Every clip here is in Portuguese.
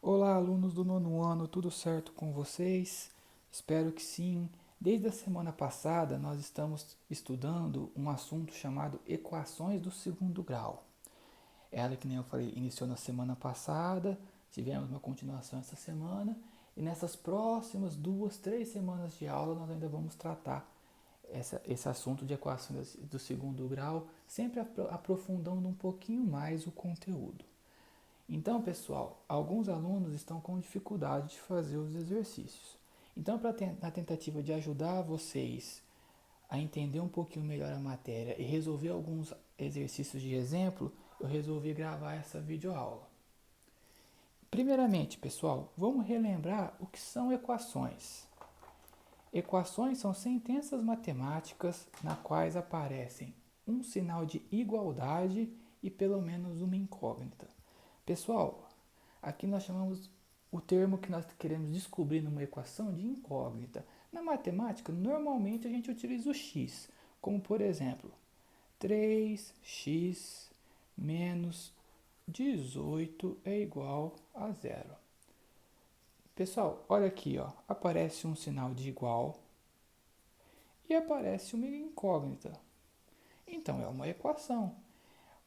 Olá, alunos do nono ano, tudo certo com vocês? Espero que sim. Desde a semana passada, nós estamos estudando um assunto chamado equações do segundo grau. Ela, que nem eu falei, iniciou na semana passada, tivemos uma continuação essa semana, e nessas próximas 2, 3 semanas de aula nós ainda vamos tratar esse assunto de equações do segundo grau, sempre aprofundando um pouquinho mais o conteúdo. Então, pessoal, alguns alunos estão com dificuldade de fazer os exercícios. Então, na tentativa de ajudar vocês a entender um pouquinho melhor a matéria e resolver alguns exercícios de exemplo, eu resolvi gravar essa videoaula. Primeiramente, pessoal, vamos relembrar o que são equações. Equações são sentenças matemáticas nas quais aparecem um sinal de igualdade e pelo menos uma incógnita. Pessoal, aqui nós chamamos o termo que nós queremos descobrir numa equação de incógnita. Na matemática, normalmente a gente utiliza o x, como por exemplo, 3x menos 18 é igual a zero. Pessoal, olha aqui, ó, aparece um sinal de igual e aparece uma incógnita. Então é uma equação.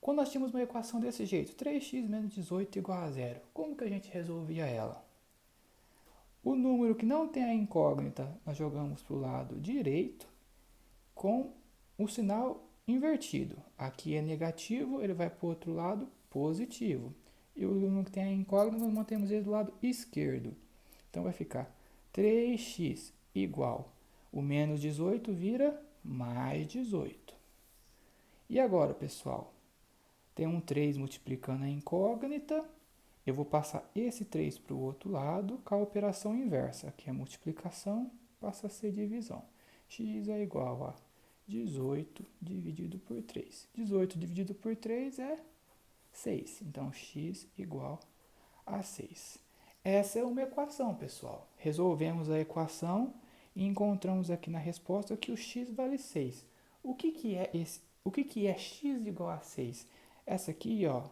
Quando nós tínhamos uma equação desse jeito, 3x menos 18 igual a zero, como que a gente resolvia ela? O número que não tem a incógnita, nós jogamos para o lado direito com o sinal invertido. Aqui é negativo, ele vai para o outro lado positivo. E o número que tem a incógnita, nós mantemos ele do lado esquerdo. Então vai ficar 3x igual, o menos 18 vira mais 18. E agora, pessoal? Tem um 3 multiplicando a incógnita. Eu vou passar esse 3 para o outro lado com a operação inversa. Aqui é multiplicação, passa a ser divisão. X é igual a 18 dividido por 3. 18 dividido por 3 é 6. Então, x igual a 6. Essa é uma equação, pessoal. Resolvemos a equação e encontramos aqui na resposta que o x vale 6. O que é x igual a 6? Essa aqui, ó,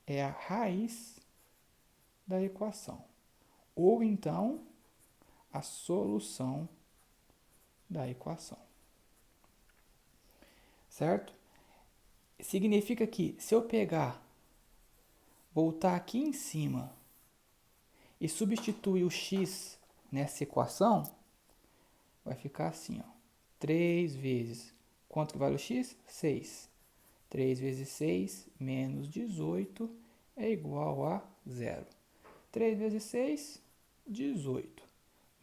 é a raiz da equação. Ou então, a solução da equação. Certo? Significa que se eu pegar, voltar aqui em cima e substituir o x nessa equação, vai ficar assim, ó. 3 vezes, quanto que vale o x? 6. 3 vezes 6 menos 18 é igual a zero. 3 vezes 6, 18.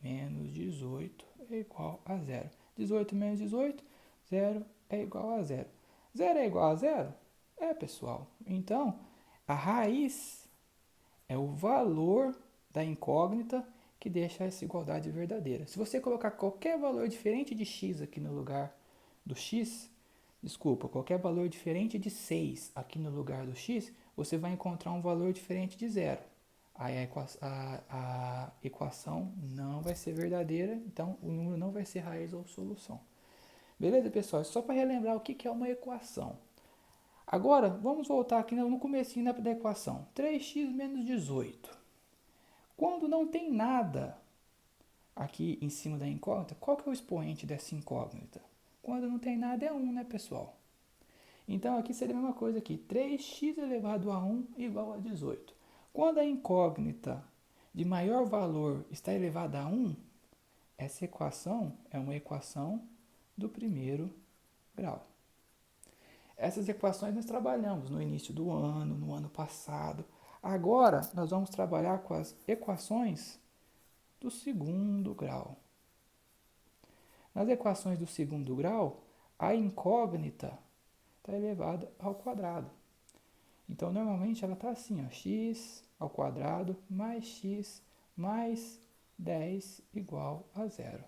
Menos 18 é igual a zero. 18 menos 18, 0 é igual a zero. 0 é igual a zero? É, pessoal. Então, a raiz é o valor da incógnita que deixa essa igualdade verdadeira. Se você colocar qualquer valor diferente de x aqui no lugar do x, qualquer valor diferente de 6 aqui no lugar do x, você vai encontrar um valor diferente de zero. Aí a equação não vai ser verdadeira, então o número não vai ser raiz ou solução. Beleza, pessoal? Só para relembrar o que é uma equação. Agora, vamos voltar aqui no comecinho da equação. 3x menos 18. Quando não tem nada aqui em cima da incógnita, qual que é o expoente dessa incógnita? Quando não tem nada é 1, né, pessoal? Então, aqui seria a mesma coisa aqui. 3x elevado a 1 igual a 18. Quando a incógnita de maior valor está elevada a 1, essa equação é uma equação do primeiro grau. Essas equações nós trabalhamos no início do ano, no ano passado. Agora, nós vamos trabalhar com as equações do segundo grau. Nas equações do segundo grau, a incógnita está elevada ao quadrado. Então, normalmente ela está assim, ó, x ao quadrado mais x mais 10 igual a zero.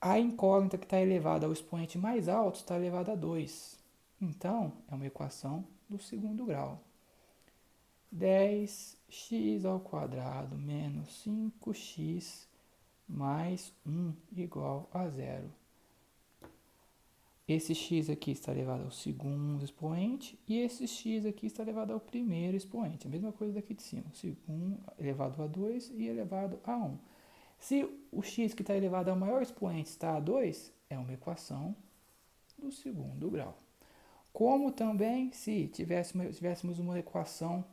A incógnita que está elevada ao expoente mais alto está elevada a 2. Então, é uma equação do segundo grau. 10x ao quadrado menos 5x mais 1 igual a zero. esse x aqui está elevado ao segundo expoente e esse x aqui está elevado ao primeiro expoente. A mesma coisa daqui de cima, segundo elevado a 2 e elevado a 1. Se o x que está elevado ao maior expoente está a 2, é uma equação do segundo grau. Como também se tivéssemos uma equação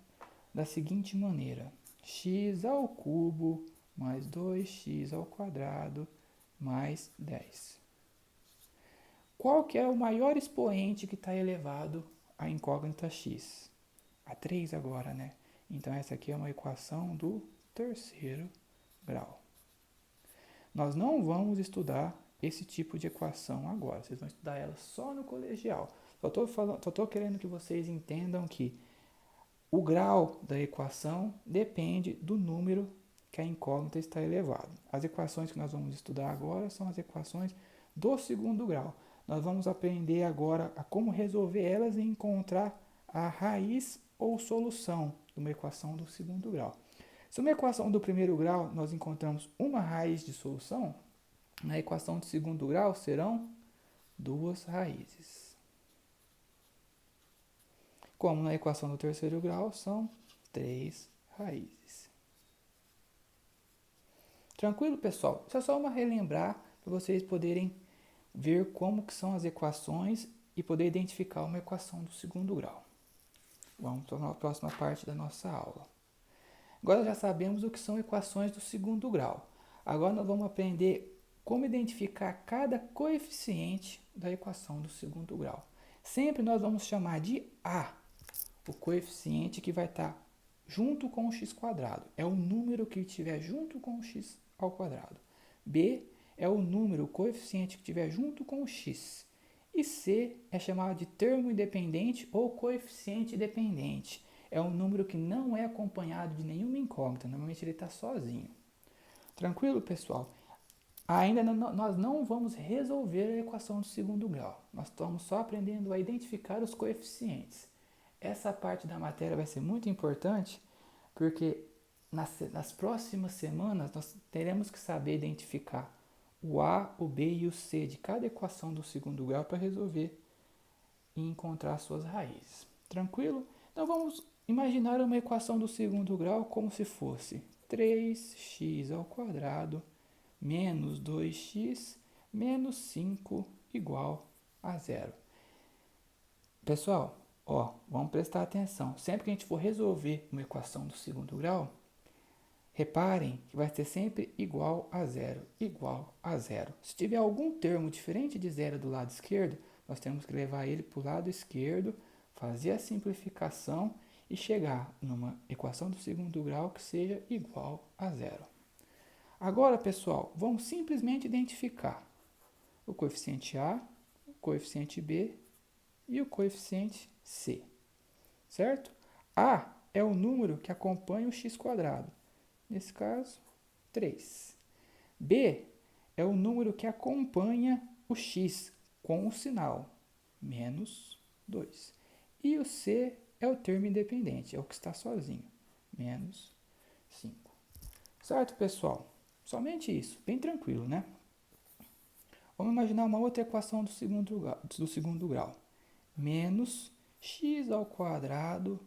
da seguinte maneira: x ao cubo mais 2x ao quadrado mais 10. Qual que é o maior expoente que está elevado à incógnita x? A 3 agora, né? Então essa aqui é uma equação do terceiro grau. Nós não vamos estudar esse tipo de equação agora, vocês vão estudar ela só no colegial. Só estou querendo que vocês entendam que o grau da equação depende do número que a incógnita está elevado. As equações que nós vamos estudar agora são as equações do segundo grau. Nós vamos aprender agora a como resolver elas e encontrar a raiz ou solução de uma equação do segundo grau. Se uma equação do primeiro grau nós encontramos uma raiz de solução, na equação de segundo grau serão duas raízes. Como na equação do terceiro grau são 3 raízes. Tranquilo, pessoal? Isso é só uma relembrar para vocês poderem ver como que são as equações e poder identificar uma equação do segundo grau. Vamos para a próxima parte da nossa aula. Agora já sabemos o que são equações do segundo grau. Agora nós vamos aprender como identificar cada coeficiente da equação do segundo grau. Sempre nós vamos chamar de A o coeficiente que vai estar junto com o x quadrado. É o número que estiver junto com o x ao quadrado. B é o número, o coeficiente que estiver junto com o x. E C é chamado de termo independente ou coeficiente dependente. É um número que não é acompanhado de nenhuma incógnita. Normalmente ele está sozinho. Tranquilo, pessoal? Ainda nós não vamos resolver a equação do segundo grau. Nós estamos só aprendendo a identificar os coeficientes. Essa parte da matéria vai ser muito importante porque nas próximas semanas nós teremos que saber identificar o A, o B e o C de cada equação do segundo grau para resolver e encontrar suas raízes. Tranquilo? Então vamos imaginar uma equação do segundo grau como se fosse 3x ao quadrado menos 2x menos 5 igual a zero. Pessoal, vamos prestar atenção. Sempre que a gente for resolver uma equação do segundo grau, reparem que vai ser sempre igual a zero, igual a zero. Se tiver algum termo diferente de zero do lado esquerdo, nós temos que levar ele para o lado esquerdo, fazer a simplificação e chegar numa equação do segundo grau que seja igual a zero. Agora, pessoal, vamos simplesmente identificar o coeficiente A, o coeficiente B e o coeficiente C, certo? A é o número que acompanha o x quadrado, nesse caso, 3. B é o número que acompanha o x com o sinal, menos 2. E o C é o termo independente, é o que está sozinho, menos 5. Certo, pessoal? Somente isso, bem tranquilo, né? Vamos imaginar uma outra equação do segundo grau. Menos x ao quadrado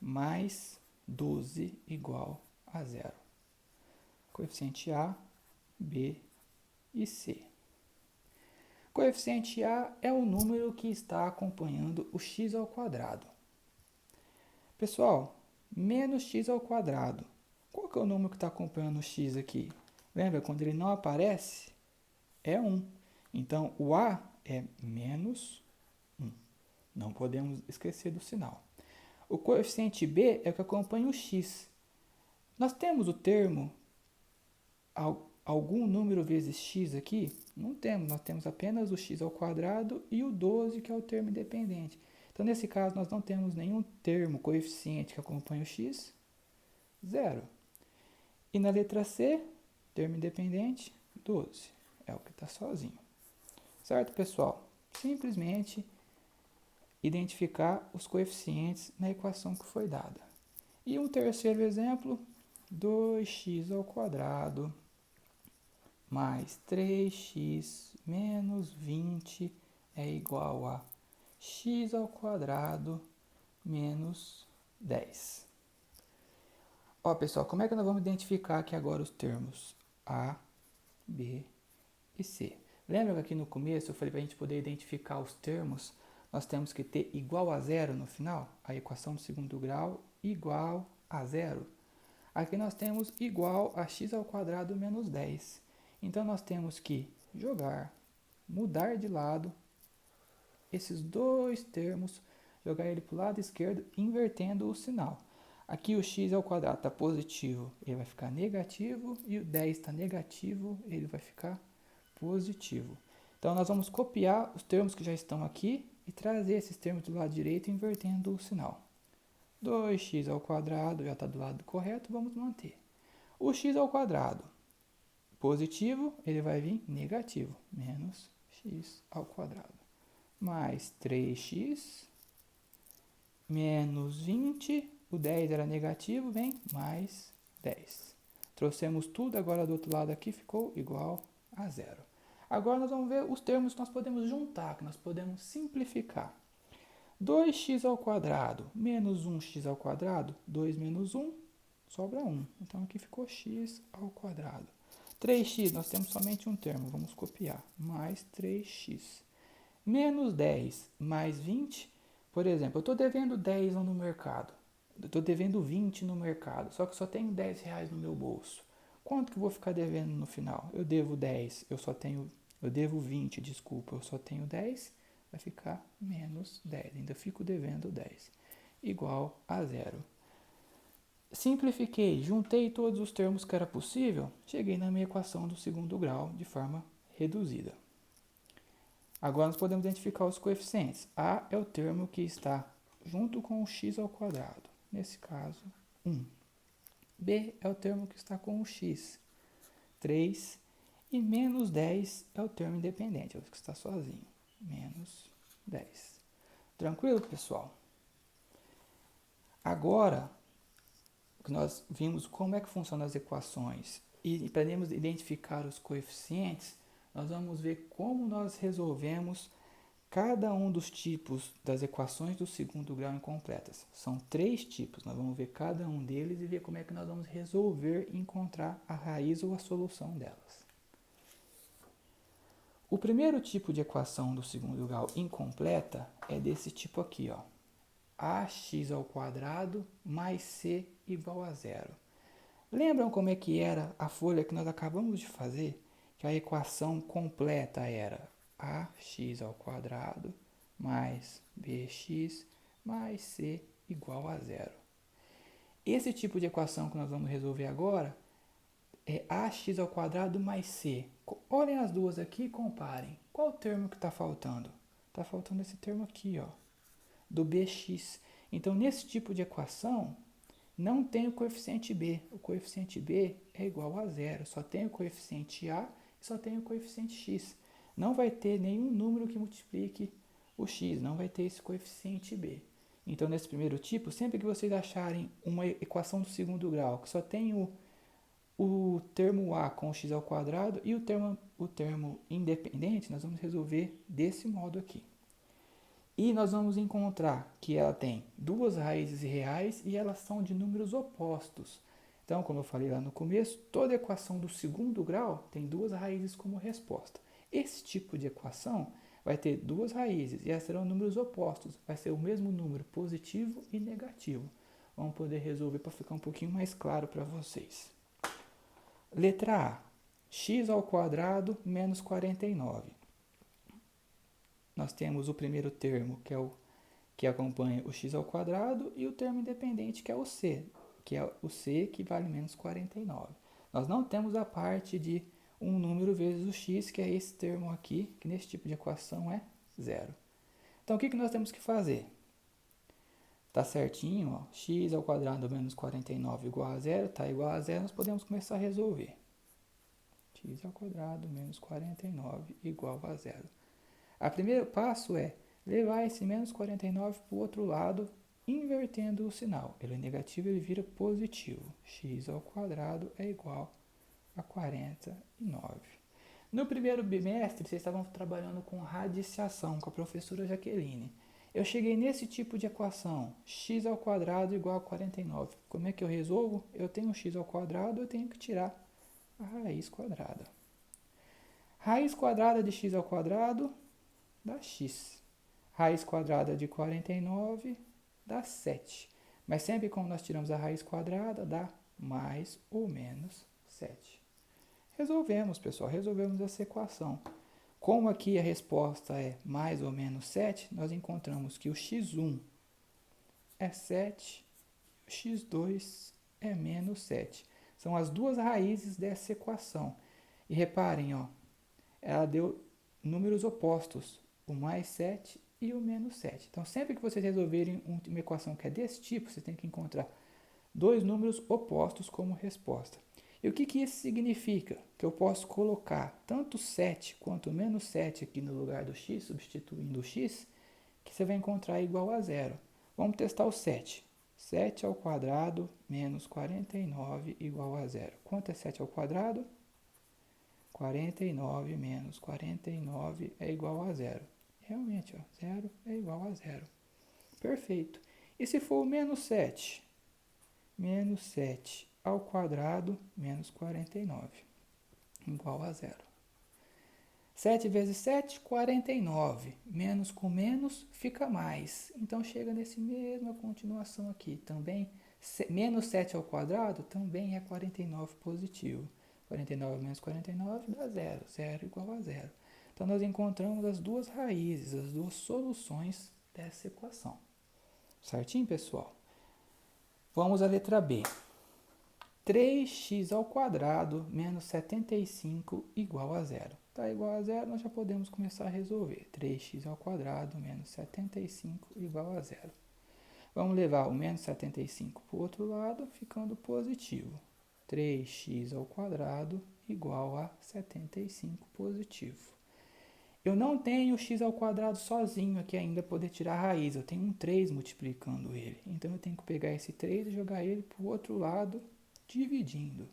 mais 12 igual a zero. Coeficiente A, B e C. Coeficiente A é o número que está acompanhando o x ao quadrado. Pessoal, menos x ao quadrado. Qual que é o número que está acompanhando o x aqui? Lembra, quando ele não aparece, é 1. Então, o A é menos 1. Não podemos esquecer do sinal. O coeficiente B é o que acompanha o x. Nós temos o termo algum número vezes x aqui? Não temos, nós temos apenas o x ao quadrado e o 12, que é o termo independente. Então, nesse caso, nós não temos nenhum termo coeficiente que acompanhe o x, zero. E na letra C, termo independente, 12. É o que está sozinho. Certo, pessoal? Simplesmente identificar os coeficientes na equação que foi dada. E um terceiro exemplo, 2x ao quadrado mais 3x menos 20 é igual a x ao quadrado menos 10. Ó, pessoal, como é que nós vamos identificar aqui agora os termos A, B e C? Lembra que aqui no começo eu falei para a gente poder identificar os termos, nós temos que ter igual a zero no final? A equação do segundo grau igual a zero. Aqui nós temos igual a x ao quadrado menos 10. Então nós temos que mudar de lado esses dois termos, jogar ele para o lado esquerdo, invertendo o sinal. Aqui o x ao quadrado está positivo, ele vai ficar negativo, e o 10 está negativo, ele vai ficar positivo. Então nós vamos copiar os termos que já estão aqui e trazer esses termos do lado direito, invertendo o sinal. 2x ao quadrado já está do lado correto, vamos manter. O x ao quadrado positivo, ele vai vir negativo, menos x ao quadrado. Mais 3x, menos 20, o 10 era negativo, vem mais 10. Trouxemos tudo, agora do outro lado aqui ficou igual a zero. Agora nós vamos ver os termos que nós podemos juntar, que nós podemos simplificar. 2x ao quadrado menos 1x ao quadrado, 2 menos 1, sobra 1. Então aqui ficou x ao quadrado. 3x, nós temos somente um termo, vamos copiar, mais 3x. Menos 10 mais 20, por exemplo, eu estou devendo 10 no mercado, eu estou devendo 20 no mercado, só que só tenho 10 reais no meu bolso. Quanto que eu vou ficar devendo no final? Eu devo 10, eu devo 20, desculpa, eu só tenho 10, vai ficar menos 10, ainda fico devendo 10, igual a zero. Simplifiquei, juntei todos os termos que era possível, cheguei na minha equação do segundo grau de forma reduzida. Agora nós podemos identificar os coeficientes. A é o termo que está junto com o x ao quadrado, nesse caso 1. B é o termo que está com o x, 3. E menos 10 é o termo independente, é o que está sozinho, menos 10. Tranquilo, pessoal? Agora que nós vimos como é que funcionam as equações e podemos identificar os coeficientes, nós vamos ver como nós resolvemos cada um dos tipos das equações do segundo grau incompletas. São 3 tipos, nós vamos ver cada um deles e ver como é que nós vamos resolver e encontrar a raiz ou a solução delas. O primeiro tipo de equação do segundo grau incompleta é desse tipo aqui, ó. Ax ao quadrado mais c igual a zero. Lembram como é que era a folha que nós acabamos de fazer? Que a equação completa era ax ao quadrado mais bx mais c igual a zero. Esse tipo de equação que nós vamos resolver agora é ax ao quadrado mais c. Olhem as duas aqui e comparem. Qual o termo que está faltando? Está faltando esse termo aqui, ó, do bx. Então, nesse tipo de equação, não tem o coeficiente b. O coeficiente b é igual a zero. Só tem o coeficiente a e só tem o coeficiente x. Não vai ter nenhum número que multiplique o x. Não vai ter esse coeficiente b. Então, nesse primeiro tipo, sempre que vocês acharem uma equação do segundo grau que só tem o termo a com o x ao quadrado e o termo independente, nós vamos resolver desse modo aqui. E nós vamos encontrar que ela tem duas raízes reais e elas são de números opostos. Então, como eu falei lá no começo, toda equação do segundo grau tem duas raízes como resposta. Esse tipo de equação vai ter duas raízes e elas serão números opostos. Vai ser o mesmo número positivo e negativo. Vamos poder resolver para ficar um pouquinho mais claro para vocês. Letra A, x ao quadrado menos 49. Nós temos o primeiro termo, que acompanha o x ao quadrado, e o termo independente, que é o c, que vale menos 49. Nós não temos a parte de um número vezes o x, que é esse termo aqui, que nesse tipo de equação é zero. Então, o que nós temos que fazer? Está certinho, ó, x ao quadrado menos 49 igual a zero, está igual a zero, nós podemos começar a resolver. X ao quadrado menos 49 igual a zero. O primeiro passo é levar esse menos 49 para o outro lado, invertendo o sinal. Ele é negativo, ele vira positivo. X ao quadrado é igual a 49. No primeiro bimestre, vocês estavam trabalhando com radiciação com a professora Jaqueline. Eu cheguei nesse tipo de equação, x ao quadrado igual a 49. Como é que eu resolvo? Eu tenho x ao quadrado, eu tenho que tirar a raiz quadrada. Raiz quadrada de x ao quadrado dá x. Raiz quadrada de 49 dá 7. Mas sempre quando nós tiramos a raiz quadrada, dá mais ou menos 7. Resolvemos, pessoal, resolvemos essa equação. Como aqui a resposta é mais ou menos 7, nós encontramos que o x1 é 7, o x2 é menos 7. São as duas raízes dessa equação. E reparem, ó, ela deu números opostos, o mais 7 e o menos 7. Então, sempre que vocês resolverem uma equação que é desse tipo, você tem que encontrar dois números opostos como resposta. E o que isso significa? Que eu posso colocar tanto 7 quanto menos 7 aqui no lugar do x, substituindo o x, que você vai encontrar igual a zero. Vamos testar o 7. 7 ao quadrado menos 49 igual a zero. Quanto é 7 ao quadrado? 49 menos 49 é igual a zero. Realmente, ó, 0 é igual a zero. Perfeito. E se for o menos 7? Menos 7 ao quadrado menos 49 igual a zero. 7 vezes 7, 49. Menos com menos fica mais. Então chega nesse mesma continuação aqui. Também menos 7 ao quadrado também é 49 positivo. 49 menos 49 dá zero. Zero igual a zero. Então nós encontramos as duas raízes, as duas soluções dessa equação. Certinho, pessoal? Vamos à letra B. 3x ao quadrado menos 75 igual a zero. Está igual a zero, nós já podemos começar a resolver. 3x ao quadrado menos 75 igual a zero. Vamos levar o menos 75 para o outro lado, ficando positivo. 3x ao quadrado igual a 75 positivo. Eu não tenho x ao quadrado sozinho aqui ainda poder tirar a raiz. Eu tenho um 3 multiplicando ele. Então eu tenho que pegar esse 3 e jogar ele para o outro lado, dividindo.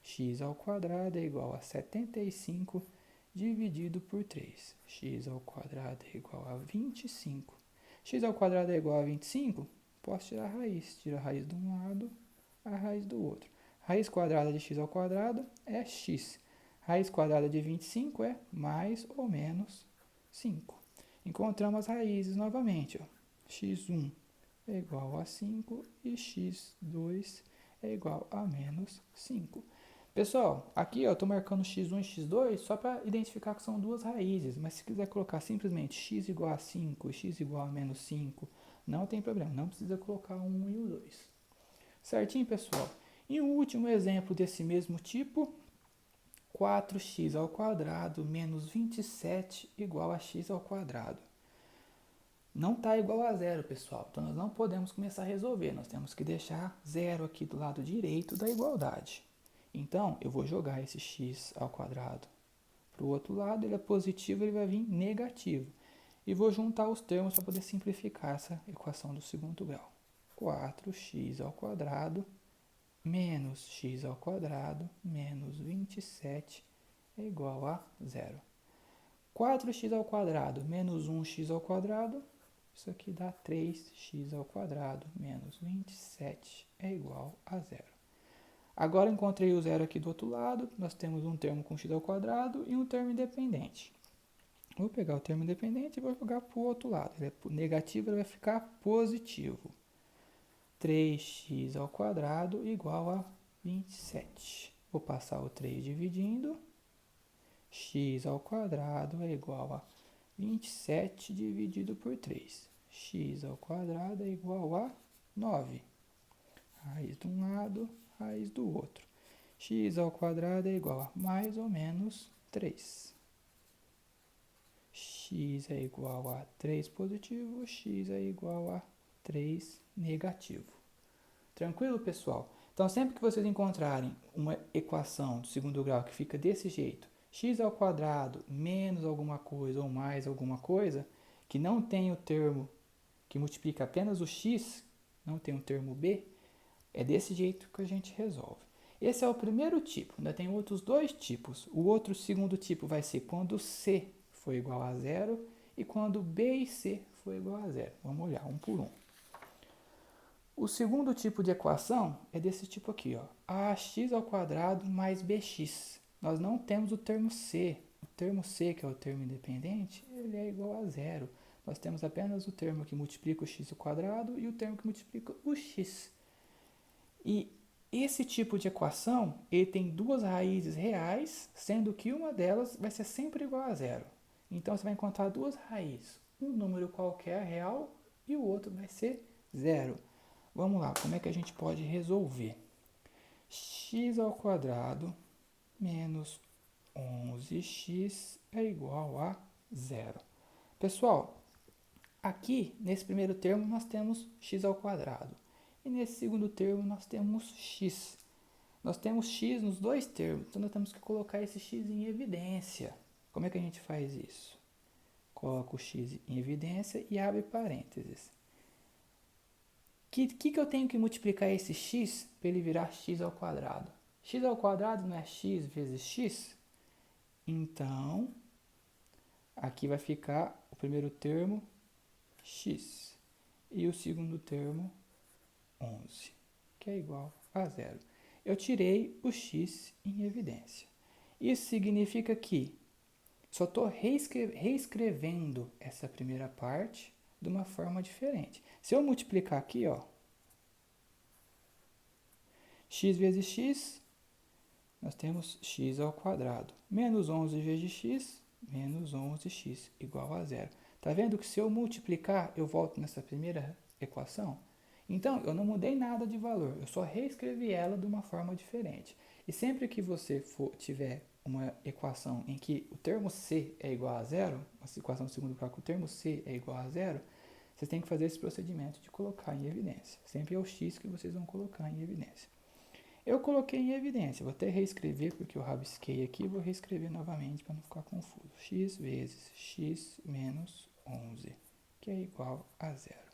X ao quadrado é igual a 75 dividido por 3. X ao quadrado é igual a 25. X ao quadrado é igual a 25? Posso tirar a raiz. Tiro a raiz de um lado, a raiz do outro. Raiz quadrada de x ao quadrado é x. Raiz quadrada de 25 é mais ou menos 5. Encontramos as raízes novamente. Ó. x1 é igual a 5 e x2 é igual a menos 5. Pessoal, aqui eu estou marcando x1 e x2 só para identificar que são duas raízes. Mas se quiser colocar simplesmente x igual a 5 e x igual a menos 5, não tem problema. Não precisa colocar o 1 e o 2. Certinho, pessoal? E um último exemplo desse mesmo tipo, 4x ao quadrado menos 27 igual a x ao quadrado. Não está igual a zero, pessoal. Então, nós não podemos começar a resolver. Nós temos que deixar zero aqui do lado direito da igualdade. Então, eu vou jogar esse x ao quadrado para o outro lado. Ele é positivo, ele vai vir negativo. E vou juntar os termos para poder simplificar essa equação do segundo grau. 4x ao quadrado menos x ao quadrado menos 27 é igual a zero. 4x ao quadrado menos 1x ao quadrado, isso aqui dá 3x ao quadrado menos 27 é igual a zero. Agora encontrei o zero aqui do outro lado, nós temos um termo com x ao quadrado e um termo independente. Vou pegar o termo independente e vou jogar para o outro lado. Ele é negativo, ele vai ficar positivo. 3x ao quadrado igual a 27. Vou passar o 3 dividindo. X ao quadrado é igual a 27 dividido por 3. X ao quadrado é igual a 9. Raiz de um lado, raiz do outro. X ao quadrado é igual a mais ou menos 3. X é igual a 3 positivo, x é igual a 3 negativo. Tranquilo, pessoal? Então, sempre que vocês encontrarem uma equação do segundo grau que fica desse jeito, x ao quadrado menos alguma coisa ou mais alguma coisa, que não tem o termo que multiplica apenas o x, não tem o termo b, é desse jeito que a gente resolve. Esse é o primeiro tipo, ainda tem outros dois tipos. O outro segundo tipo vai ser quando C for igual a zero e quando B e C for igual a zero. Vamos olhar um por um. O segundo tipo de equação é desse tipo aqui, ó, ax ao quadrado mais bx. Nós não temos o termo c. O termo c, que é o termo independente, ele é igual a zero. Nós temos apenas o termo que multiplica o x ao quadrado e o termo que multiplica o x. E esse tipo de equação, ele tem duas raízes reais, sendo que uma delas vai ser sempre igual a zero. Então, você vai encontrar duas raízes. Um número qualquer real e o outro vai ser zero. Vamos lá, como é que a gente pode resolver? X ao quadrado menos 11x é igual a zero. Pessoal, aqui nesse primeiro termo nós temos x ao quadrado. E nesse segundo termo nós temos x. Nós temos x nos dois termos, então nós temos que colocar esse x em evidência. Como é que a gente faz isso? Coloca o x em evidência e abre parênteses. Que eu tenho que multiplicar esse x para ele virar x ao quadrado? X ao quadrado não é x vezes x? Então, aqui vai ficar o primeiro termo x e o segundo termo 11, que é igual a zero. Eu tirei o x em evidência. Isso significa que só estou reescrevendo essa primeira parte de uma forma diferente. Se eu multiplicar aqui, ó, x vezes x, nós temos x ao quadrado. Menos 11 vezes x, menos 11x igual a zero. Tá vendo que se eu multiplicar, eu volto nessa primeira equação? Então, eu não mudei nada de valor, eu só reescrevi ela de uma forma diferente. E sempre que você tiver uma equação em que o termo c é igual a zero, uma equação de segundo grau que o termo c é igual a zero, vocês têm que fazer esse procedimento de colocar em evidência. Sempre é o x que vocês vão colocar em evidência. Eu coloquei em evidência, vou até reescrever porque eu rabisquei aqui, vou reescrever novamente para não ficar confuso. X vezes x menos 11, que é igual a zero.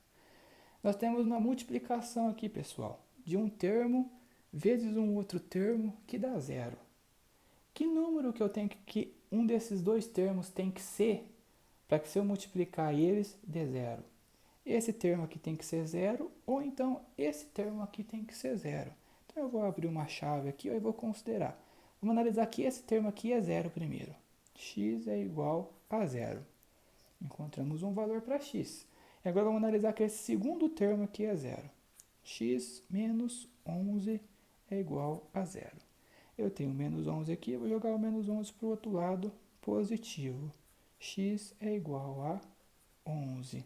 Nós temos uma multiplicação aqui, pessoal, de um termo vezes um outro termo que dá zero. Que número que eu tenho que um desses dois termos tem que ser para que se eu multiplicar eles dê zero? Esse termo aqui tem que ser zero ou então esse termo aqui tem que ser zero. Então eu vou abrir uma chave aqui e vou considerar. Vamos analisar que esse termo aqui é zero primeiro. X é igual a zero. Encontramos um valor para x. E agora vamos analisar que esse segundo termo aqui é zero. X menos 11 é igual a zero. Eu tenho menos 11 aqui, vou jogar o menos 11 para o outro lado, positivo. X é igual a 11.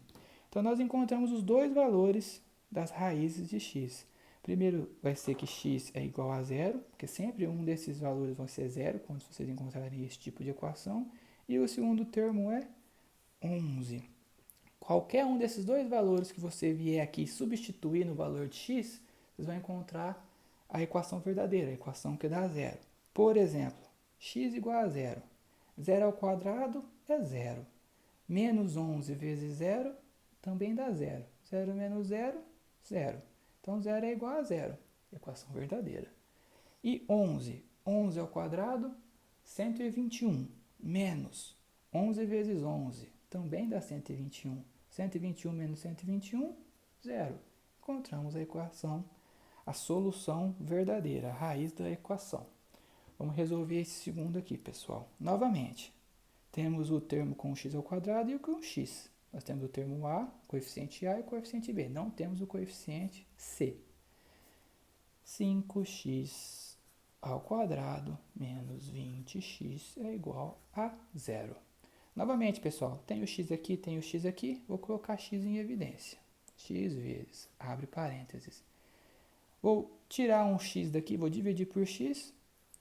Então, nós encontramos os dois valores das raízes de x. Primeiro vai ser que x é igual a zero, porque sempre um desses valores vai ser zero quando vocês encontrarem esse tipo de equação. E o segundo termo é 11. Qualquer um desses dois valores que você vier aqui substituir no valor de x, vocês vão encontrar a equação verdadeira, a equação que dá zero. Por exemplo, x igual a zero. Zero ao quadrado é zero. Menos 11 vezes zero também dá zero. Zero menos zero, zero. Então, zero é igual a zero. Equação verdadeira. E 11. 11 ao quadrado, 121. Menos 11 vezes 11 também dá 121. 121 menos 121, zero. Encontramos a equação, a solução verdadeira, a raiz da equação. Vamos resolver esse segundo aqui, pessoal. Novamente, temos o termo com x ao quadrado e o com x. Nós temos o termo a, coeficiente a e o coeficiente b. Não temos o coeficiente c. 5x ao quadrado menos 20x é igual a zero. Novamente, pessoal, tem o x aqui, tem o x aqui. Vou colocar x em evidência. X vezes, abre parênteses. Vou tirar um x daqui, vou dividir por x,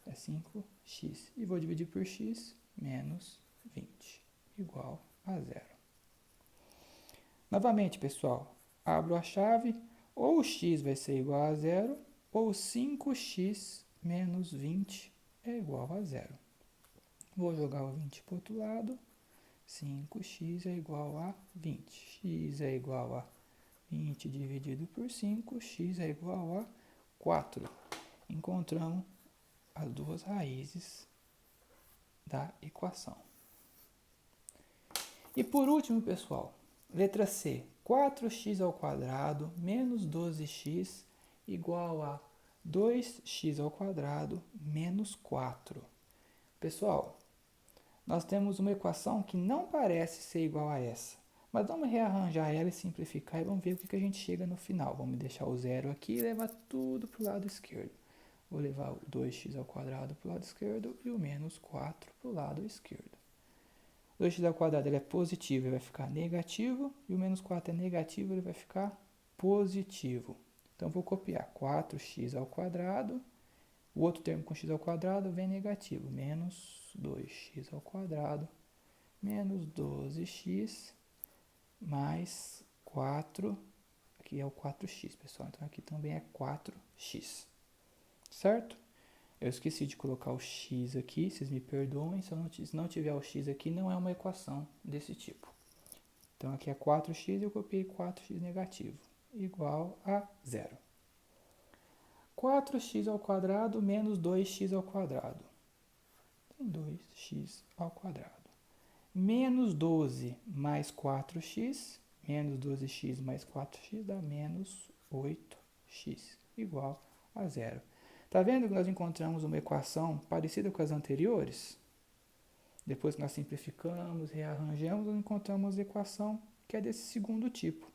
é 5x. E vou dividir por x, menos 20, igual a zero. Novamente, pessoal, abro a chave, ou o x vai ser igual a zero, ou 5x menos 20 é igual a zero. Vou jogar o 20 para o outro lado, 5x é igual a 20. X é igual a 20 dividido por 5, x é igual a 4. encontramos as duas raízes da equação. E por último, pessoal, letra C, 4x² menos 12x igual a 2x² menos 4. Pessoal, nós temos uma equação que não parece ser igual a essa, mas vamos rearranjar ela e simplificar e vamos ver o que a gente chega no final. Vamos deixar o zero aqui e levar tudo para o lado esquerdo. Vou levar o 2x² para o lado esquerdo e o menos 4 para o lado esquerdo. 2x² ele é positivo, ele vai ficar negativo, e o menos 4 é negativo, ele vai ficar positivo. Então, vou copiar 4x², o outro termo com x² vem negativo, menos 2x² menos 12x mais 4, aqui é o 4x, pessoal, então aqui também é 4x, certo? Eu esqueci de colocar o x aqui, vocês me perdoem, se não tiver o x aqui, não é uma equação desse tipo. Então aqui é 4x e eu copiei 4x negativo, igual a zero. 4x² menos 2x². Tem 2x². Menos 12 mais 4x, menos 12x mais 4x dá menos 8x, igual a zero. Tá vendo que nós encontramos uma equação parecida com as anteriores? Depois que nós simplificamos, rearranjamos, nós encontramos a equação que é desse segundo tipo.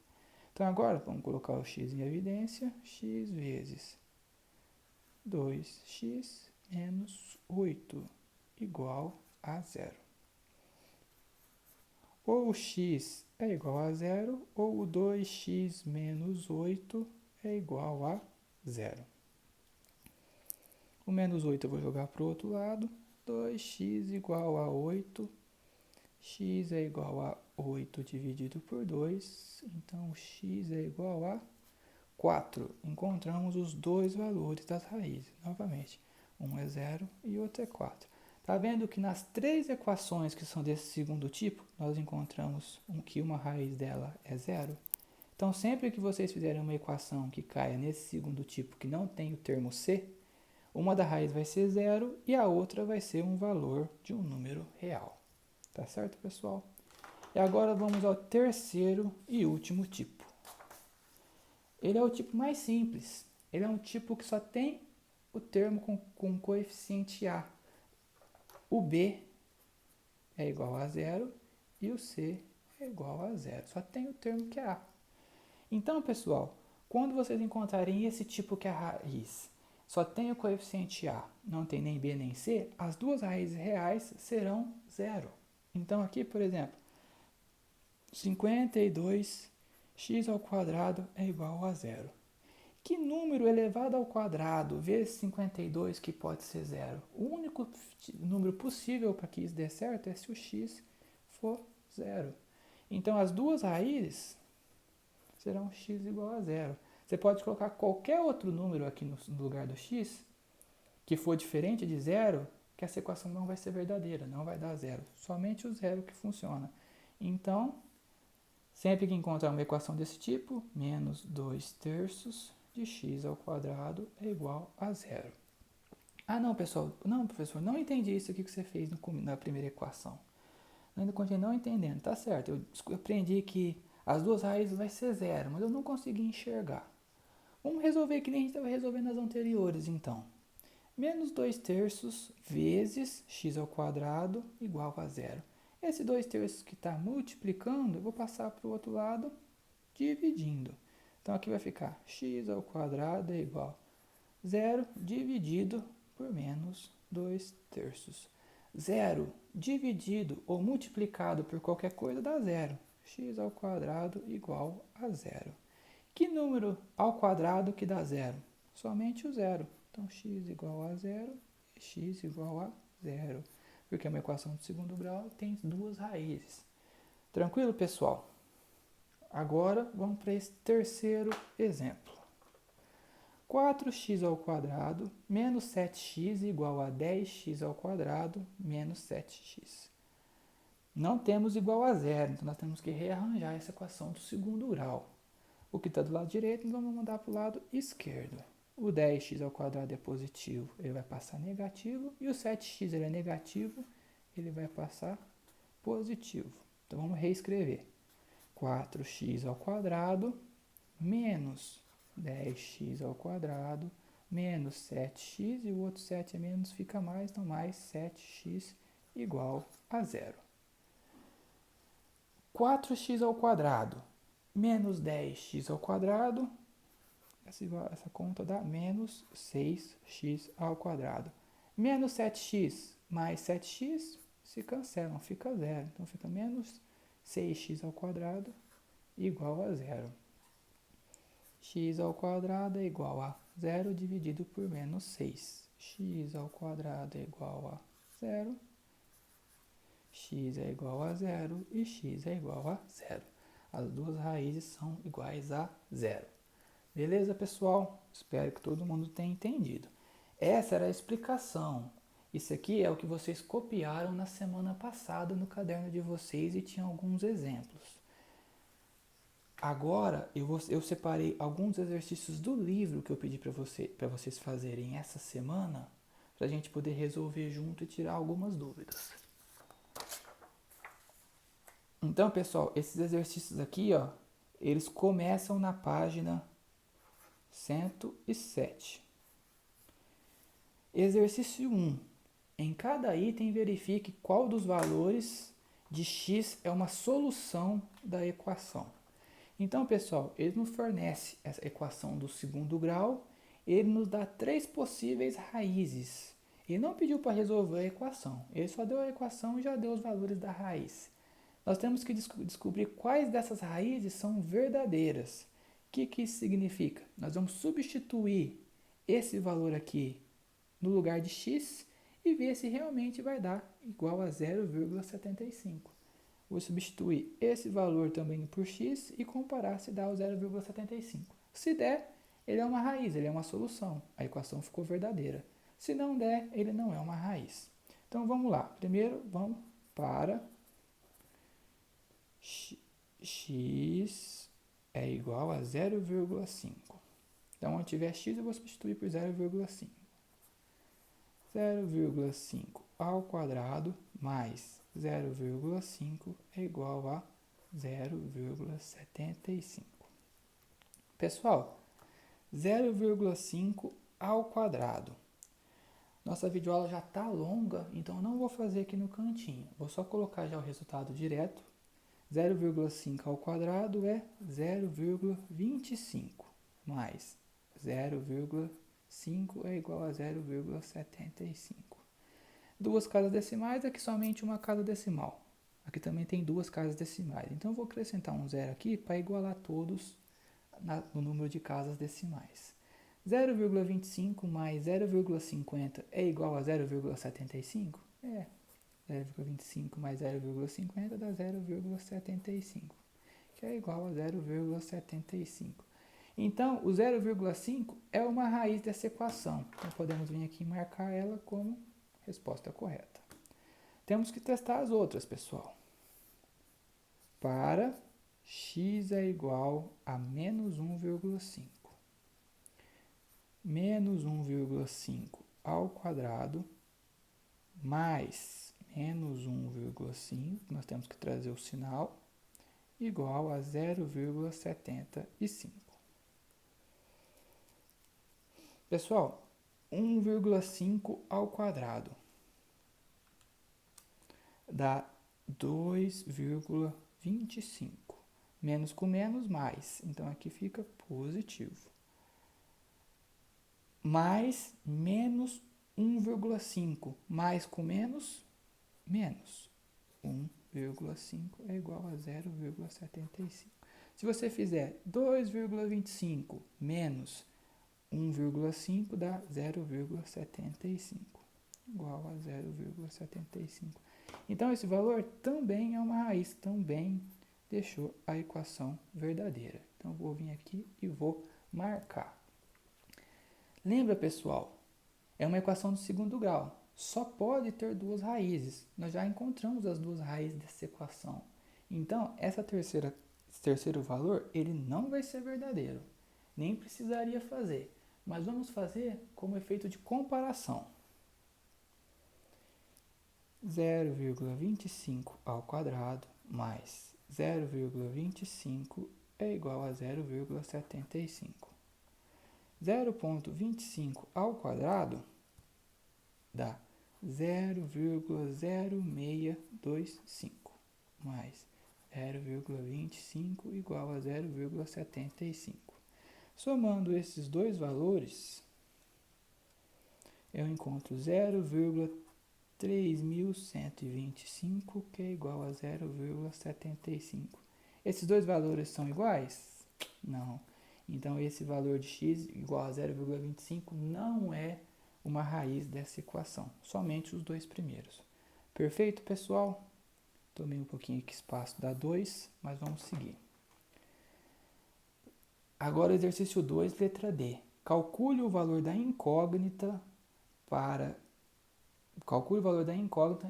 Então agora vamos colocar o x em evidência, x vezes 2x menos 8 igual a zero. Ou o x é igual a zero, ou o 2x menos 8 é igual a zero. O menos 8 eu vou jogar para o outro lado. 2x igual a 8. X é igual a 8 dividido por 2. Então, x é igual a 4. Encontramos os dois valores das raízes. Novamente, um é 0 e outro é 4. Está vendo que nas três equações que são desse segundo tipo, nós encontramos que uma raiz dela é 0? Então, sempre que vocês fizerem uma equação que caia nesse segundo tipo, que não tem o termo c, uma da raiz vai ser 0 e a outra vai ser um valor de um número real. Tá certo, pessoal? E agora vamos ao terceiro e último tipo. Ele é o tipo mais simples. Ele é um tipo que só tem o termo com coeficiente a. O b é igual a 0 e o c é igual a 0. Só tem o termo que é a. Então, pessoal, quando vocês encontrarem esse tipo que é a raiz só tem o coeficiente a, não tem nem b nem c, as duas raízes reais serão 0. Então aqui, por exemplo, 52x² é igual a 0. Que número elevado ao quadrado vezes 52 que pode ser 0? O único número possível para que isso dê certo é se o x for 0. Então as duas raízes serão x igual a 0. Você pode colocar qualquer outro número aqui no lugar do x, que for diferente de 0, que essa equação não vai ser verdadeira, não vai dar 0. Somente o 0 que funciona. Então, sempre que encontrar uma equação desse tipo, menos 2/3 de x² é igual a 0. Ah, não, pessoal. Não, professor, não entendi isso aqui que você fez na primeira equação. Eu ainda continuo não entendendo. Tá certo, eu aprendi que as duas raízes vai ser 0, mas eu não consegui enxergar. Vamos resolver que nem a gente estava resolvendo nas anteriores, então. Menos 2/3 vezes x² igual a 0. Esse 2/3 que está multiplicando, eu vou passar para o outro lado dividindo. Então aqui vai ficar x² é igual a 0 dividido por menos 2/3. 0 dividido ou multiplicado por qualquer coisa dá 0. x² igual a 0. Que número ao quadrado que dá 0? Somente o 0. Então, x igual a 0 e x igual a 0. Porque é uma equação de segundo grau e tem duas raízes. Tranquilo, pessoal? Agora, vamos para esse terceiro exemplo. 4x² menos 7x igual a 10x² menos 7x. Não temos igual a 0, então nós temos que rearranjar essa equação do segundo grau. O que está do lado direito, nós vamos mandar para o lado esquerdo. o 10x² é positivo, ele vai passar negativo, e o 7x ele é negativo, ele vai passar positivo. Então vamos reescrever. 4x² menos 10x² menos 7x, e o outro 7 é menos, fica mais, então mais 7x igual a zero. 4x² menos 10x², essa conta dá menos 6x². Menos 7x mais 7x se cancelam, fica zero. Então fica menos 6x² igual a zero. X² é igual a zero dividido por menos 6. X² é igual a zero. X é igual a zero e x é igual a zero. As duas raízes são iguais a zero. Beleza, pessoal? Espero que todo mundo tenha entendido. Essa era a explicação. Isso aqui é o que vocês copiaram na semana passada no caderno de vocês e tinha alguns exemplos. Agora eu separei alguns exercícios do livro que eu pedi para vocês fazerem essa semana, para a gente poder resolver junto e tirar algumas dúvidas. Então, pessoal, esses exercícios aqui, ó, eles começam na página 107. Exercício 1. Em cada item, verifique qual dos valores de x é uma solução da equação. Então, pessoal, ele nos fornece essa equação do segundo grau, ele nos dá 3 possíveis raízes. Ele não pediu para resolver a equação, ele só deu a equação e já deu os valores da raiz. Nós temos que descobrir quais dessas raízes são verdadeiras. O que isso significa? Nós vamos substituir esse valor aqui no lugar de x e ver se realmente vai dar igual a 0,75. Vou substituir esse valor também por x e comparar se dá o 0,75. Se der, ele é uma raiz, ele é uma solução. A equação ficou verdadeira. Se não der, ele não é uma raiz. Então vamos lá. Primeiro, vamos para x é igual a 0,5. Então, onde tiver x, eu vou substituir por 0,5. 0,5 ao quadrado mais 0,5 é igual a 0,75. Pessoal, 0,5 ao quadrado. Nossa videoaula já está longa, então não vou fazer aqui no cantinho. Vou só colocar já o resultado direto. 0,5 ao quadrado é 0,25 mais 0,5 é igual a 0,75. Duas casas decimais, aqui somente uma casa decimal. Aqui também tem duas casas decimais. Então, eu vou acrescentar um zero aqui para igualar todos no número de casas decimais. 0,25 mais 0,50 é igual a 0,75? É. 0,25 mais 0,50 dá 0,75, que é igual a 0,75. Então, o 0,5 é uma raiz dessa equação. Então, podemos vir aqui e marcar ela como resposta correta. Temos que testar as outras, pessoal. Para x é igual a menos 1,5. Menos 1,5 ao quadrado mais menos 1,5, nós temos que trazer o sinal, igual a 0,75. Pessoal, 1,5 ao quadrado dá 2,25. Menos com menos, mais. Então, aqui fica positivo. Mais menos 1,5. Mais com menos, menos. 1,5 é igual a 0,75. Se você fizer 2,25 menos 1,5 dá 0,75, igual a 0,75. Então, esse valor também é uma raiz, também deixou a equação verdadeira. Então, vou vir aqui e vou marcar. Lembra, pessoal? É uma equação do segundo grau. Só pode ter duas raízes. Nós já encontramos as duas raízes dessa equação. Então, esse terceiro valor, ele não vai ser verdadeiro. Nem precisaria fazer. Mas vamos fazer como efeito de comparação. 0,25 ao quadrado mais 0,25 é igual a 0,75. 0,25 ao quadrado dá 0,0625 mais 0,25 igual a 0,75. Somando esses dois valores, eu encontro 0,3125, que é igual a 0,75. Esses dois valores são iguais? Não. Então, esse valor de x igual a 0,25 não é uma raiz dessa equação, somente os dois primeiros. Perfeito, pessoal? Tomei um pouquinho aqui espaço da 2, mas vamos seguir. Agora, exercício 2, letra D. Calcule o valor da incógnita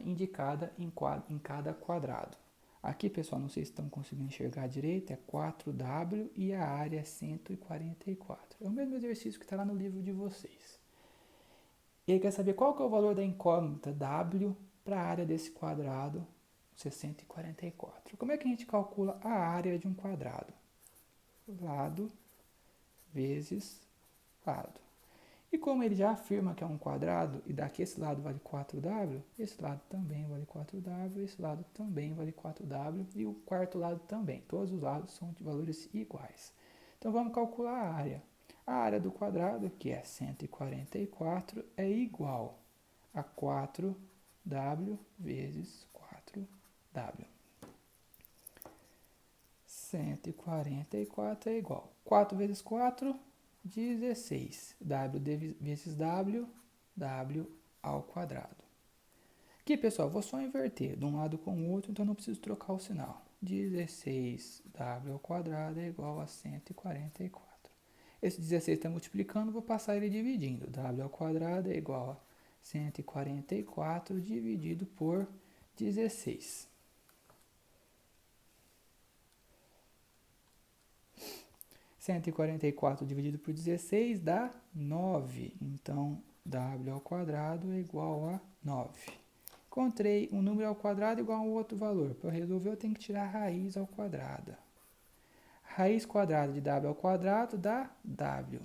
indicada em cada quadrado. Aqui, pessoal, não sei se estão conseguindo enxergar direito, é 4W e a área é 144. É o mesmo exercício que está lá no livro de vocês. Ele quer saber qual que é o valor da incógnita W para a área desse quadrado, 144. Como é que a gente calcula a área de um quadrado? Lado vezes lado. E como ele já afirma que é um quadrado e daqui esse lado vale 4W, esse lado também vale 4W, esse lado também vale 4W e o quarto lado também. Todos os lados são de valores iguais. Então vamos calcular a área. A área do quadrado, que é 144, é igual a 4W vezes 4W. 144 é igual. 4 vezes 4, 16. W vezes W, W ao quadrado. Aqui, pessoal, vou só inverter de um lado com o outro, então não preciso trocar o sinal. 16W ao quadrado é igual a 144. Esse 16 está multiplicando, vou passar ele dividindo. W ao quadrado é igual a 144 dividido por 16. 144 dividido por 16 dá 9. Então, W ao quadrado é igual a 9. Encontrei um número ao quadrado igual a um outro valor. Para resolver, eu tenho que tirar a raiz ao quadrado. Raiz quadrada de W ao quadrado dá W.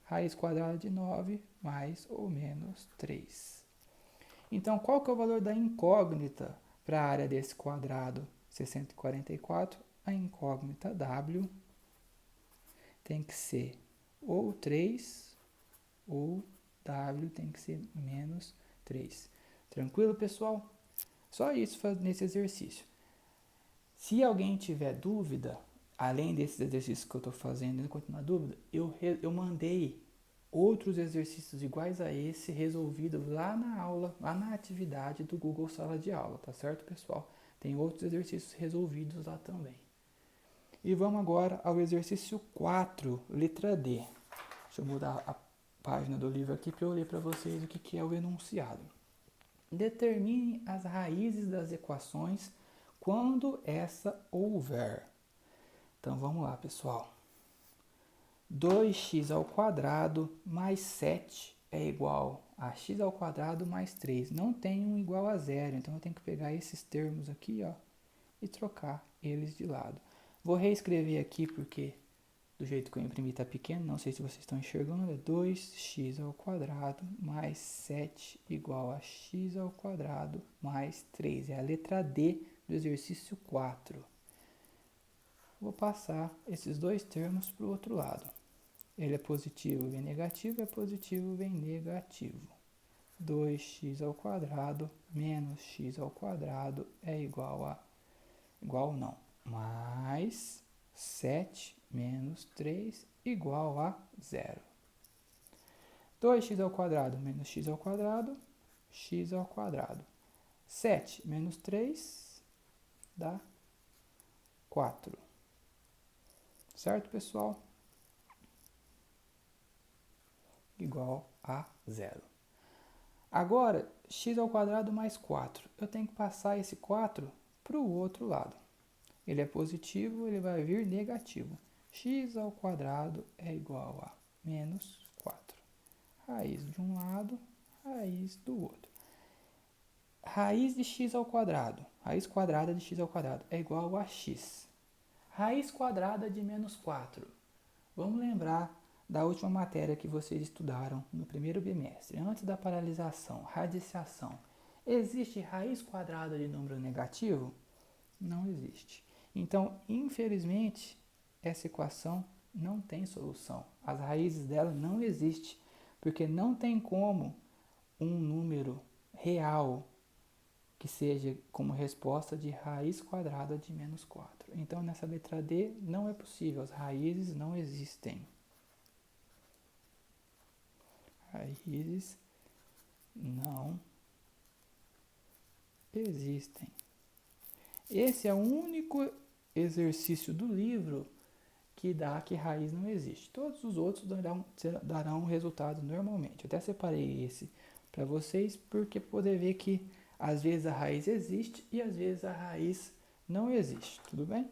Raiz quadrada de 9 mais ou menos 3. Então, qual que é o valor da incógnita para a área desse quadrado 644? A incógnita W tem que ser ou 3 ou W tem que ser menos 3. Tranquilo, pessoal? Só isso nesse exercício. Se alguém tiver dúvida, além desses exercícios que eu estou fazendo, e continuar dúvida, eu mandei outros exercícios iguais a esse resolvidos lá na aula, lá na atividade do Google Sala de Aula, tá certo, pessoal? Tem outros exercícios resolvidos lá também. E vamos agora ao exercício 4, letra D. Deixa eu mudar a página do livro aqui para eu ler para vocês o que é o enunciado. Determine as raízes das equações quando essa houver. Então vamos lá, pessoal. 2x ao quadrado mais 7 é igual a x ao quadrado mais 3. Não tem um igual a zero, então eu tenho que pegar esses termos aqui, ó, e trocar eles de lado. Vou reescrever aqui porque do jeito que eu imprimi está pequeno, não sei se vocês estão enxergando, é 2x ao quadrado mais 7 igual a x ao quadrado mais 3. É a letra D do exercício 4. Vou passar esses dois termos para o outro lado. Ele é positivo, vem negativo, é positivo, vem negativo. 2x ao quadrado menos x ao quadrado é igual não, mais 7 menos 3 igual a 0. 2x ao quadrado menos x ao quadrado, x ao quadrado. 7 menos 3 dá 4. Certo, pessoal? Igual a 0. Agora, x ao quadrado mais 4. Eu tenho que passar esse 4 para o outro lado. Ele é positivo, ele vai vir negativo. X ao quadrado é igual a menos 4. raiz de um lado, raiz do outro. Raiz de x ao quadrado, raiz quadrada de x ao quadrado é igual a x. Raiz quadrada de menos 4. Vamos lembrar da última matéria que vocês estudaram no primeiro bimestre, antes da paralisação, radiciação. Existe raiz quadrada de número negativo? Não existe. Então, infelizmente, essa equação não tem solução. As raízes dela não existem, porque não tem como um número real que seja como resposta de raiz quadrada de menos 4. Então, nessa letra D, não é possível, as raízes não existem. Raízes não existem. Esse é o único exercício do livro que dá que raiz não existe. Todos os outros darão resultado normalmente. Eu até separei esse para vocês, porque poder ver que às vezes a raiz existe e às vezes a raiz não existe, tudo bem?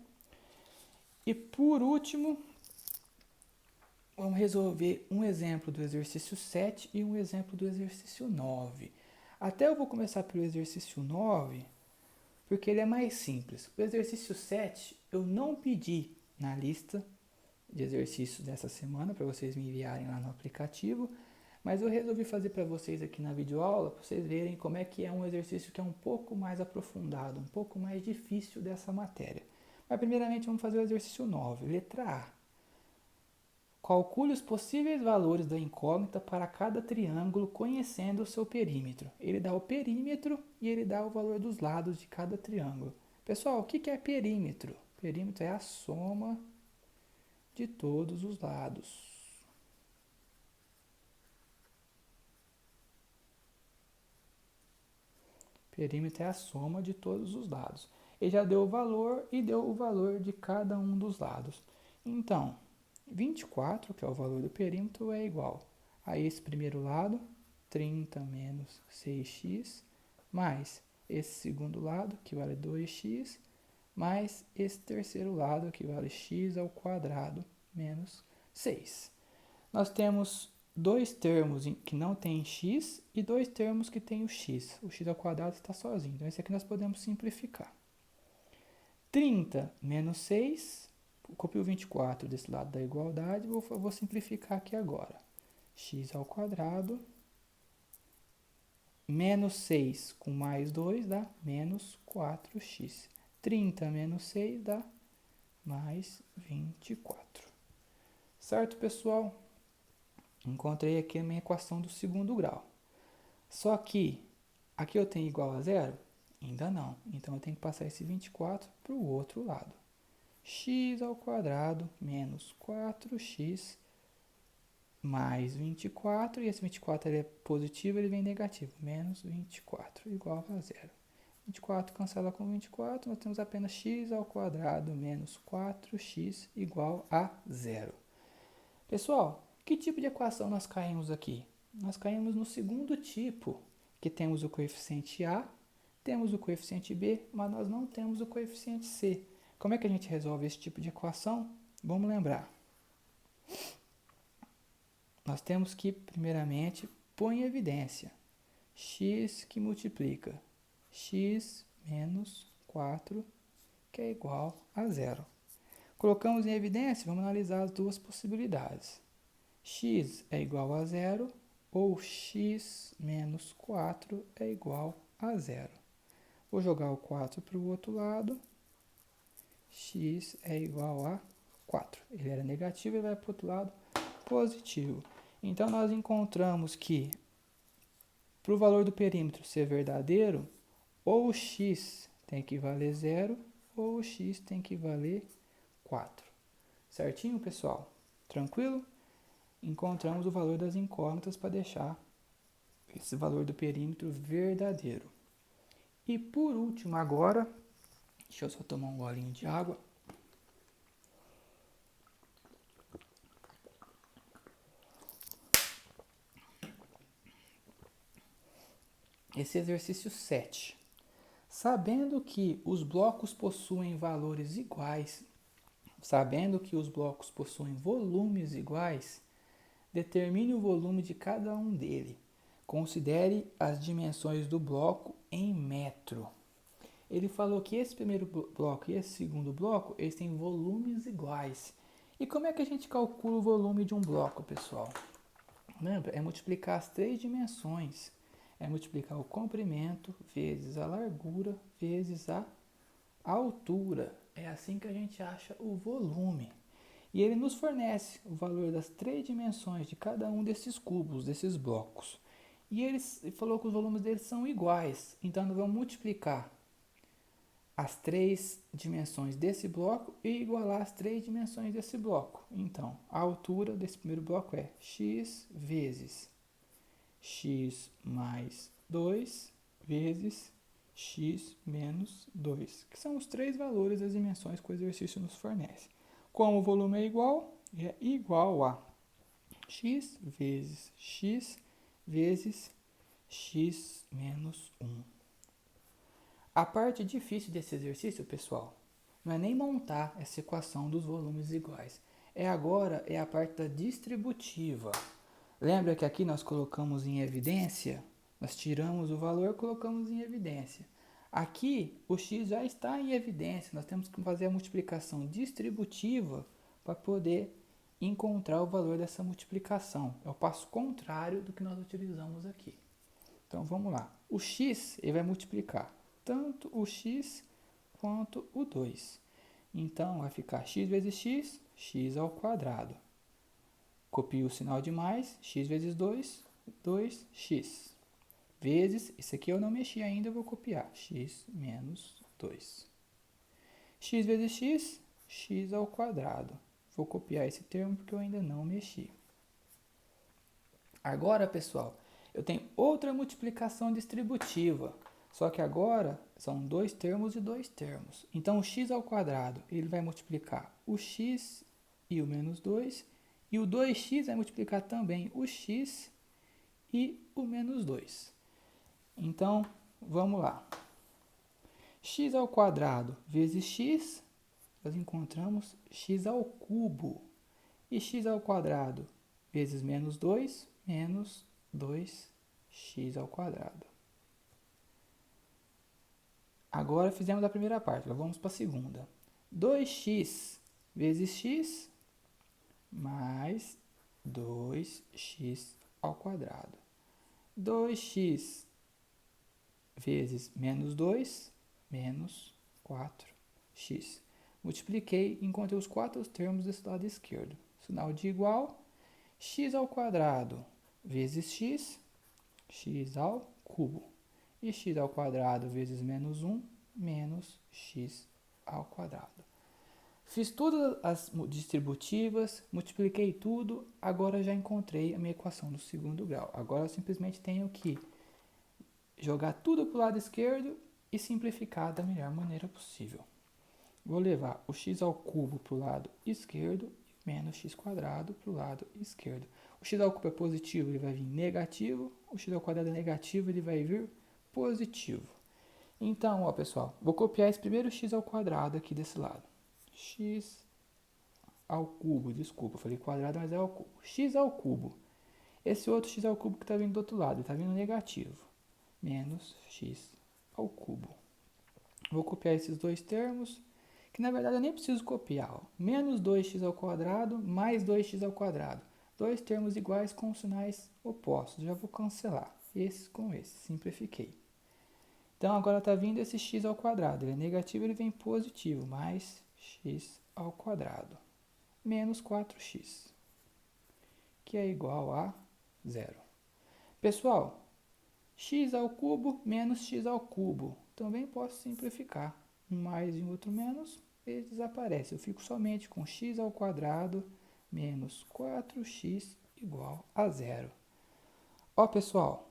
E por último, vamos resolver um exemplo do exercício 7 e um exemplo do exercício 9. Até eu vou começar pelo exercício 9, porque ele é mais simples. O exercício 7 eu não pedi na lista de exercícios dessa semana para vocês me enviarem lá no aplicativo, mas eu resolvi fazer para vocês aqui na videoaula, para vocês verem como é que é um exercício que é um pouco mais aprofundado, um pouco mais difícil dessa matéria. Mas primeiramente vamos fazer o exercício 9, letra A. Calcule os possíveis valores da incógnita para cada triângulo conhecendo o seu perímetro. Ele dá o perímetro e ele dá o valor dos lados de cada triângulo. Pessoal, o que é perímetro? Perímetro é a soma de todos os lados. Perímetro é a soma de todos os lados. Ele já deu o valor e deu o valor de cada um dos lados. Então, 24, que é o valor do perímetro, é igual a esse primeiro lado, 30 menos 6x, mais esse segundo lado, que vale 2x, mais esse terceiro lado, que vale x ao quadrado menos 6. Nós temos dois termos que não tem x e dois termos que tem o x. O x ao quadrado está sozinho, então esse aqui nós podemos simplificar. 30 menos 6, copio o 24 desse lado da igualdade, vou simplificar aqui agora. X ao quadrado menos 6 com mais 2 dá menos 4x. 30 menos 6 dá mais 24. Certo, pessoal? Encontrei aqui a minha equação do segundo grau. Só que aqui eu tenho igual a zero? Ainda não. Então eu tenho que passar esse 24 para o outro lado. X ao quadrado menos 4x mais 24. E esse 24 ele é positivo, ele vem negativo. Menos 24 igual a zero. 24 cancela com 24, nós temos apenas x ao quadrado menos 4x igual a zero. Pessoal, que tipo de equação nós caímos aqui? Nós caímos no segundo tipo, que temos o coeficiente A, temos o coeficiente B, mas nós não temos o coeficiente C. Como é que a gente resolve esse tipo de equação? Vamos lembrar. Nós temos que, primeiramente, pôr em evidência x que multiplica x menos 4, que é igual a zero. Colocamos em evidência, vamos analisar as duas possibilidades. X é igual a zero ou x menos 4 é igual a zero. Vou jogar o 4 para o outro lado. X é igual a 4. Ele era negativo e vai para o outro lado positivo. Então, nós encontramos que, para o valor do perímetro ser verdadeiro, ou o x tem que valer 0 ou o x tem que valer 4. Certinho, pessoal? Tranquilo? Encontramos o valor das incógnitas para deixar esse valor do perímetro verdadeiro. E por último agora, deixa eu só tomar um golinho de água. Esse exercício 7. Sabendo que os blocos possuem valores iguais, sabendo que os blocos possuem volumes iguais, Determine o volume de cada um dele. Considere as dimensões do bloco em metro. Ele falou que esse primeiro bloco e esse segundo bloco, eles têm volumes iguais. E como é que a gente calcula o volume de um bloco, pessoal? Lembra? É multiplicar as três dimensões. É multiplicar o comprimento vezes a largura vezes a altura. É assim que a gente acha o volume. E ele nos fornece o valor das três dimensões de cada um desses cubos, desses blocos. E ele falou que os volumes deles são iguais. Então, nós vamos multiplicar as três dimensões desse bloco e igualar as três dimensões desse bloco. Então, a altura desse primeiro bloco é x vezes x mais 2 vezes x menos 2, que são os três valores das dimensões que o exercício nos fornece. Como o volume é igual a x vezes x menos 1. A parte difícil desse exercício, pessoal, não é nem montar essa equação dos volumes iguais. Agora a parte da distributiva. Lembra que aqui nós colocamos em evidência? Nós tiramos o valor e colocamos em evidência. Aqui o x já está em evidência. Nós temos que fazer a multiplicação distributiva para poder encontrar o valor dessa multiplicação. É o passo contrário do que nós utilizamos aqui. Então vamos lá. O x ele vai multiplicar tanto o x quanto o 2. Então vai ficar x vezes x, x ao quadrado. Copio o sinal de mais, x vezes 2, 2x. Vezes, isso aqui eu não mexi ainda, eu vou copiar, x menos 2. X vezes x, x ao quadrado. Vou copiar esse termo porque eu ainda não mexi. Agora, pessoal, eu tenho outra multiplicação distributiva. Só que agora são dois termos e dois termos. Então, o x ao quadrado ele vai multiplicar o x e o menos 2. E o 2x vai multiplicar também o x e o menos 2. Então, vamos lá. X ao quadrado vezes x, nós encontramos x ao cubo. E x ao quadrado vezes menos 2, menos 2x ao quadrado. Agora fizemos a primeira parte, agora vamos para a segunda. 2x vezes x mais 2x ao quadrado. 2x vezes menos 2, menos 4x. Multipliquei e encontrei os quatro termos desse lado esquerdo. Sinal de igual, x ao quadrado vezes x, x ao cubo. E x ao quadrado vezes menos 1, menos x ao quadrado. Fiz todas as distributivas, multipliquei tudo, agora já encontrei a minha equação do segundo grau. Agora eu simplesmente tenho que jogar tudo para o lado esquerdo e simplificar da melhor maneira possível. Vou levar o x ao cubo para o lado esquerdo e menos x quadrado para o lado esquerdo. O x ao cubo é positivo, ele vai vir negativo. O x ao quadrado é negativo, ele vai vir positivo. Então, ó, pessoal, vou copiar esse primeiro x ao quadrado aqui desse lado. X ao cubo, desculpa, falei quadrado, mas é ao cubo. X ao cubo. Esse outro x ao cubo que está vindo do outro lado, está vindo negativo. Menos x ao cubo. Vou copiar esses dois termos, que na verdade eu nem preciso copiar. Ó. Menos 2x ao quadrado, mais 2x ao quadrado. Dois termos iguais com sinais opostos. Já vou cancelar. Esse com esse. Simplifiquei. Então, agora está vindo esse x ao quadrado. Ele é negativo, ele vem positivo. Mais x ao quadrado. Menos 4x. Que é igual a 0. Pessoal, x ao cubo menos x ao cubo. Também posso simplificar. Um mais e um outro menos, ele desaparece. Eu fico somente com x ao quadrado menos 4x igual a 0. Ó, pessoal,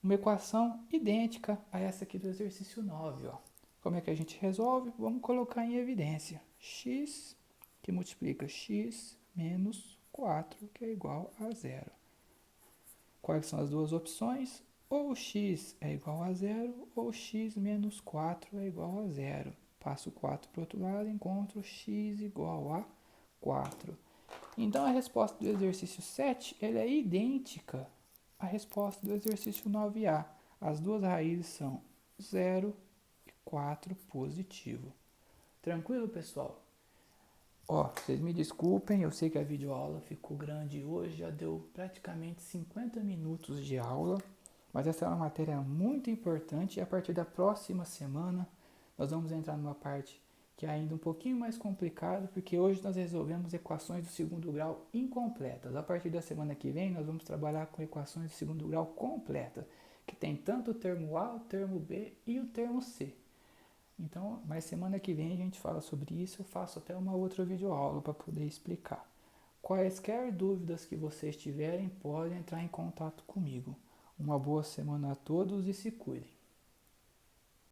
uma equação idêntica a essa aqui do exercício 9. Ó. Como é que a gente resolve? Vamos colocar em evidência. X que multiplica x menos 4, que é igual a 0. Quais são as duas opções? Ou x é igual a 0, ou x menos 4 é igual a 0. Passo 4 para o outro lado, encontro x igual a 4. Então a resposta do exercício 7 ela é idêntica à resposta do exercício 9A. As duas raízes são 0 e 4 positivo. Tranquilo, pessoal? Ó, vocês me desculpem, eu sei que a videoaula ficou grande hoje, já deu praticamente 50 minutos de aula, mas essa é uma matéria muito importante e a partir da próxima semana nós vamos entrar numa parte que é ainda um pouquinho mais complicada, porque hoje nós resolvemos equações do segundo grau incompletas. A partir da semana que vem nós vamos trabalhar com equações do segundo grau completas, que tem tanto o termo A, o termo B e o termo C. Então, mas semana que vem a gente fala sobre isso, eu faço até uma outra videoaula para poder explicar. Quaisquer dúvidas que vocês tiverem, podem entrar em contato comigo. Uma boa semana a todos e se cuidem.